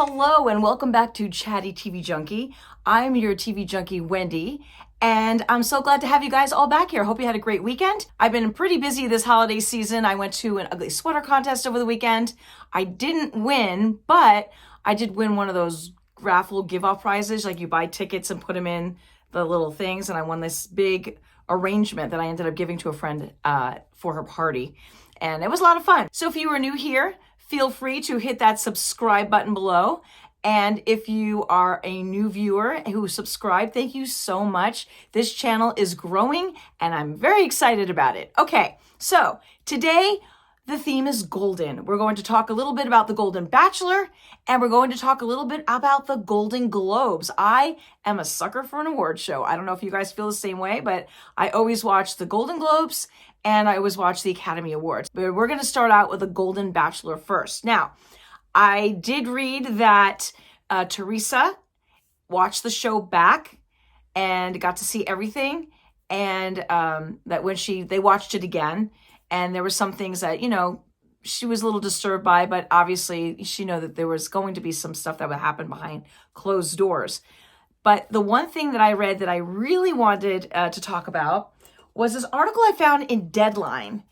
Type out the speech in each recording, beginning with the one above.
Hello and welcome back to Chatty TV Junkie. I'm your TV Junkie, Wendy, and I'm so glad to have you guys all back here. Hope you had a great weekend. I've been pretty busy this holiday season. I went to an ugly sweater contest over the weekend. I didn't win, but I did win one of those raffle give-off prizes, like you buy tickets and put them in the little things, and I won this big arrangement that I ended up giving to a friend for her party, and it was a lot of fun. So if you are new here, feel free to hit that subscribe button below. And if you are a new viewer who subscribed, thank you so much. This channel is growing and I'm very excited about it. Okay, so today the theme is golden. We're going to talk a little bit about the Golden Bachelor, and we're going to talk a little bit about the Golden Globes. I am a sucker for an award show. I don't know if you guys feel the same way, but I always watch the Golden Globes and I always watch the Academy Awards. But we're going to start out with the Golden Bachelor first. Now, I did read that Teresa watched the show back and got to see everything, and that when they watched it again, and there were some things that, she was a little disturbed by, but obviously she knew that there was going to be some stuff that would happen behind closed doors. But the one thing that I read that I really wanted to talk about was this article I found in Deadline.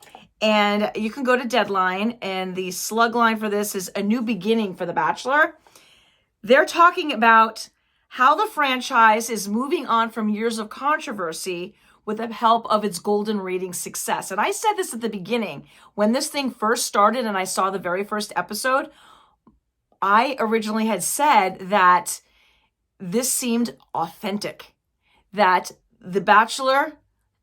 And you can go to Deadline, and the slug line for this is "A New Beginning for The Bachelor." They're talking about how the franchise is moving on from years of controversy with the help of its golden rating success. And I said this at the beginning. When this thing first started and I saw the very first episode, I originally had said that this seemed authentic. That The Bachelor,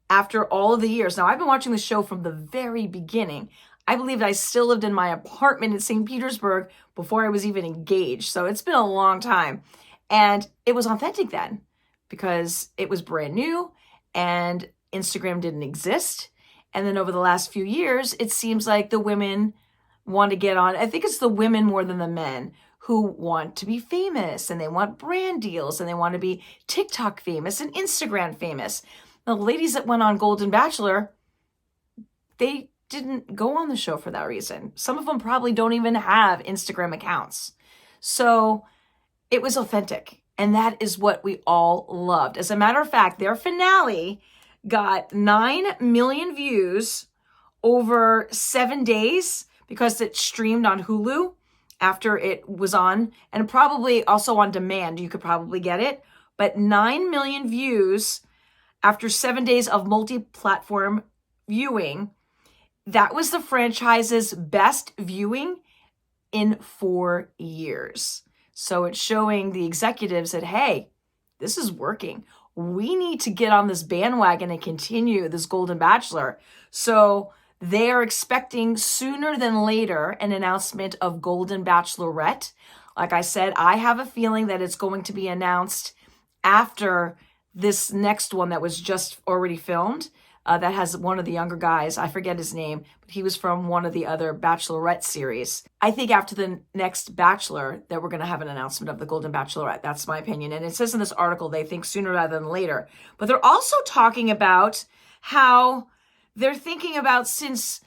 after all of the years, now I've been watching the show from the very beginning. I believe I still lived in my apartment in St. Petersburg before I was even engaged. So it's been a long time. And it was authentic then because it was brand new and Instagram didn't exist. And then over the last few years, it seems like the women want to get on. I think it's the women more than the men who want to be famous, and they want brand deals, and they want to be TikTok famous and Instagram famous. The ladies that went on Golden Bachelor, they didn't go on the show for that reason. Some of them probably don't even have Instagram accounts. So it was authentic. And that is what we all loved. As a matter of fact, their finale got 9 million views over 7 days because it streamed on Hulu after it was on, and probably also on demand. You could probably get it. But 9 million views after 7 days of multi-platform viewing. That was the franchise's best viewing in 4 years. So it's showing the executives that, hey, this is working. We need to get on this bandwagon and continue this Golden Bachelor. So they are expecting sooner than later an announcement of Golden Bachelorette. Like I said, I have a feeling that it's going to be announced after this next one that was just already filmed. That has one of the younger guys. I forget his name, but he was from one of the other Bachelorette series. I think after the next Bachelor that we're going to have an announcement of the Golden Bachelorette. That's my opinion. And it says in this article they think sooner rather than later. But they're also talking about how they're thinking about, since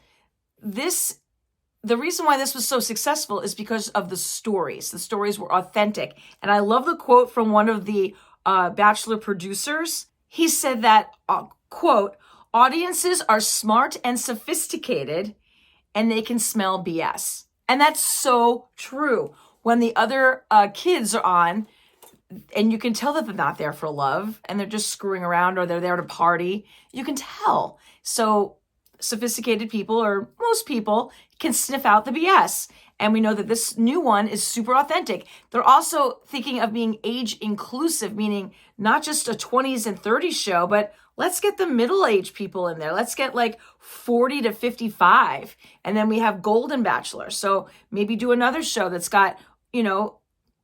the reason why this was so successful is because of the stories. The stories were authentic. And I love the quote from one of the Bachelor producers. He said that, quote, "Audiences are smart and sophisticated, and they can smell BS." And that's so true. When the other kids are on, and you can tell that they're not there for love, and they're just screwing around, or they're there to party, you can tell. So sophisticated people, or most people, can sniff out the BS. And we know that this new one is super authentic. They're also thinking of being age inclusive, meaning not just a 20s and 30s show, but let's get the middle-aged people in there. Let's get like 40 to 55. And then we have Golden Bachelor. So maybe do another show that's got,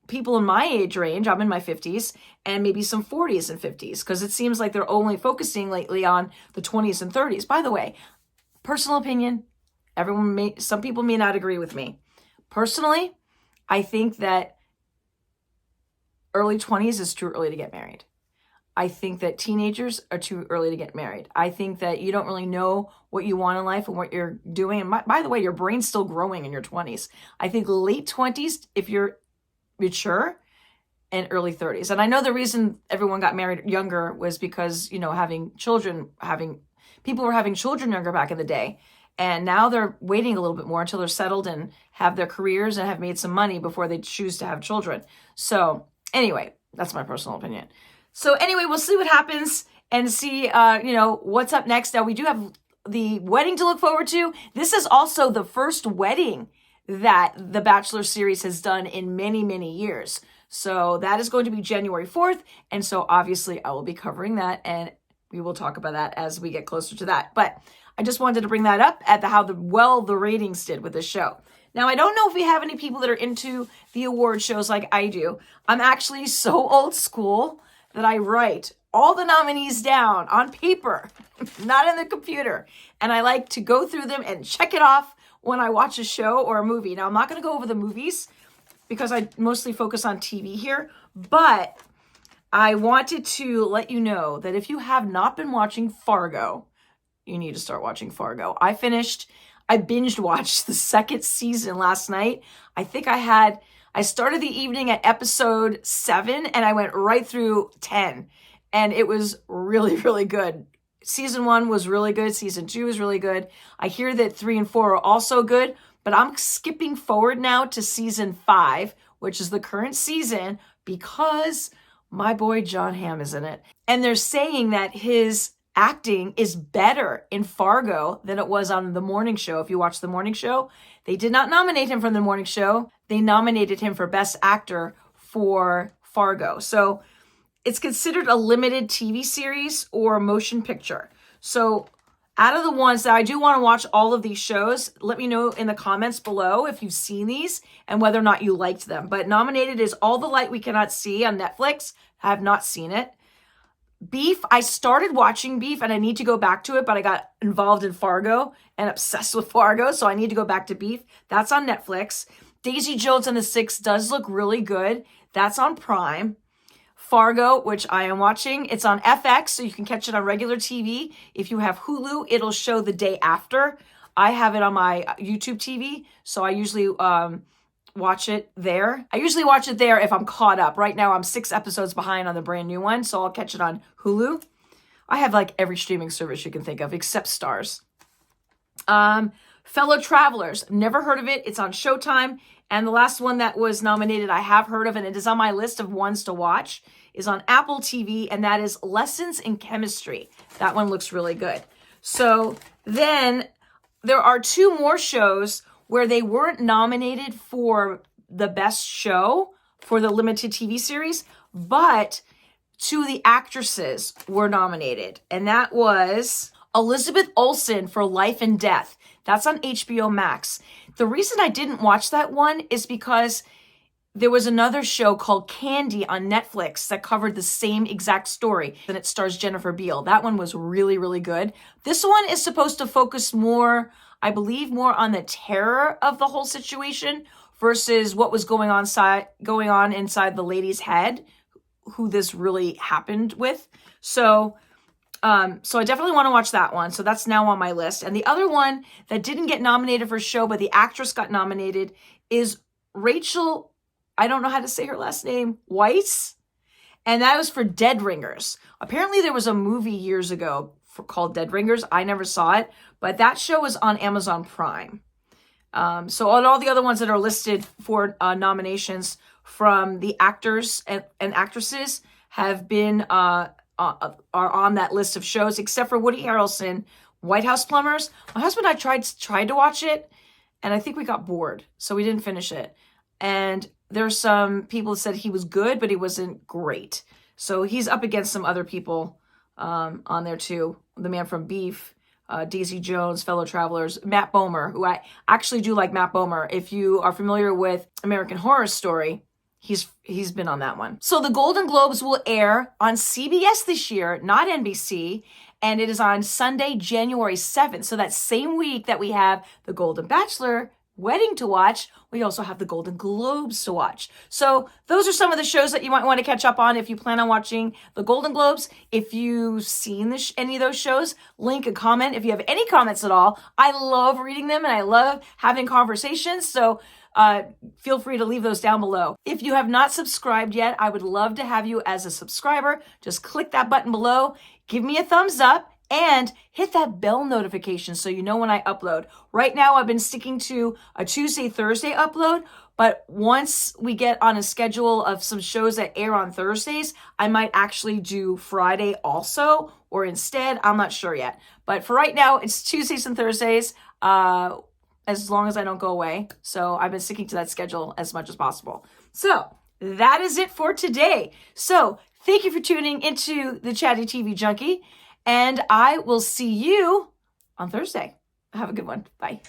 people in my age range. I'm in my 50s, and maybe some 40s and 50s, because it seems like they're only focusing lately on the 20s and 30s. By the way, personal opinion, some people may not agree with me. Personally, I think that early 20s is too early to get married. I think that teenagers are too early to get married. I think that you don't really know what you want in life and what you're doing. And by the way, your brain's still growing in your 20s. I think late 20s, if you're mature and early 30s. And I know the reason everyone got married younger was because, people were having children younger back in the day. And now they're waiting a little bit more until they're settled and have their careers and have made some money before they choose to have children. So anyway, that's my personal opinion. So anyway, we'll see what happens and see, what's up next. Now we do have the wedding to look forward to. This is also the first wedding that the Bachelor series has done in many, many years. So that is going to be January 4th. And so obviously I will be covering that, and we will talk about that as we get closer to that. But I just wanted to bring that up at how the ratings did with this show. Now, I don't know if we have any people that are into the award shows like I do. I'm actually so old school that I write all the nominees down on paper, not in the computer. And I like to go through them and check it off when I watch a show or a movie. Now, I'm not going to go over the movies because I mostly focus on TV here, but I wanted to let you know that if you have not been watching Fargo, you need to start watching Fargo. I binged watched the second season last night. I think I started the evening at episode 7 and I went right through 10. And it was really, really good. Season 1 was really good. Season 2 was really good. I hear that 3 and 4 are also good, but I'm skipping forward now to season 5, which is the current season, because my boy John Hamm is in it. And they're saying that his acting is better in Fargo than it was on The Morning Show. If you watch The Morning Show, they did not nominate him for The Morning Show. They nominated him for Best Actor for Fargo. So it's considered a limited TV series or motion picture. So out of the ones that I do want to watch all of these shows, let me know in the comments below if you've seen these and whether or not you liked them. But nominated is All the Light We Cannot See on Netflix. I have not seen it. Beef, I started watching Beef and I need to go back to it, but I got involved in Fargo and obsessed with Fargo, so I need to go back to Beef. That's on Netflix. Daisy Jones and the Six does look really good. That's on Prime. Fargo, which I am watching, it's on FX, so you can catch it on regular TV. If you have Hulu, it'll show the day after. I have it on my YouTube TV, so I usually watch it there. I usually watch it there if I'm caught up. Right now, I'm 6 episodes behind on the brand new one, so I'll catch it on Hulu. I have like every streaming service you can think of, except Stars. Fellow Travelers, never heard of it. It's on Showtime. And the last one that was nominated, I have heard of, and it is on my list of ones to watch, is on Apple TV, and that is Lessons in Chemistry. That one looks really good. So then there are 2 more shows where they weren't nominated for the best show for the limited TV series, but 2 of the actresses were nominated. And that was Elizabeth Olsen for Life and Death. That's on HBO Max. The reason I didn't watch that one is because there was another show called Candy on Netflix that covered the same exact story, and it stars Jennifer Beal. That one was really, really good. This one is supposed to focus more, I believe, more on the terror of the whole situation versus what was going on inside the lady's head, who this really happened with. So I definitely want to watch that one. So that's now on my list. And the other one that didn't get nominated for show, but the actress got nominated, is Rachel, I don't know how to say her last name, Weisz. And that was for Dead Ringers. Apparently there was a movie years ago called Dead Ringers. I never saw it, but that show was on Amazon Prime. So on all the other ones that are listed for nominations from the actors and actresses have been are on that list of shows, except for Woody Harrelson, White House Plumbers. My husband and I tried to watch it, and I think we got bored, so we didn't finish it. And there's some people that said he was good, but he wasn't great. So he's up against some other people on there too. The man from Beef, Daisy Jones, Fellow Travelers, Matt Bomer, who I actually do like Matt Bomer. If you are familiar with American Horror Story, he's been on that one. So the Golden Globes will air on CBS this year, not NBC, and it is on Sunday, January 7th. So that same week that we have the Golden Bachelor wedding to watch, we also have the Golden Globes to watch. So those are some of the shows that you might want to catch up on if you plan on watching the Golden Globes. If you've seen any of those shows, link a comment if you have any comments at all. I love reading them and I love having conversations. So feel free to leave those down below. If you have not subscribed yet, I would love to have you as a subscriber. Just click that button below, give me a thumbs up, and hit that bell notification so you know when I upload. Right now, I've been sticking to a Tuesday, Thursday upload, but once we get on a schedule of some shows that air on Thursdays, I might actually do Friday also, or instead, I'm not sure yet. But for right now, it's Tuesdays and Thursdays, as long as I don't go away. So I've been sticking to that schedule as much as possible. So that is it for today. So thank you for tuning into the Chatty TV Junkie, and I will see you on Thursday. Have a good one. Bye.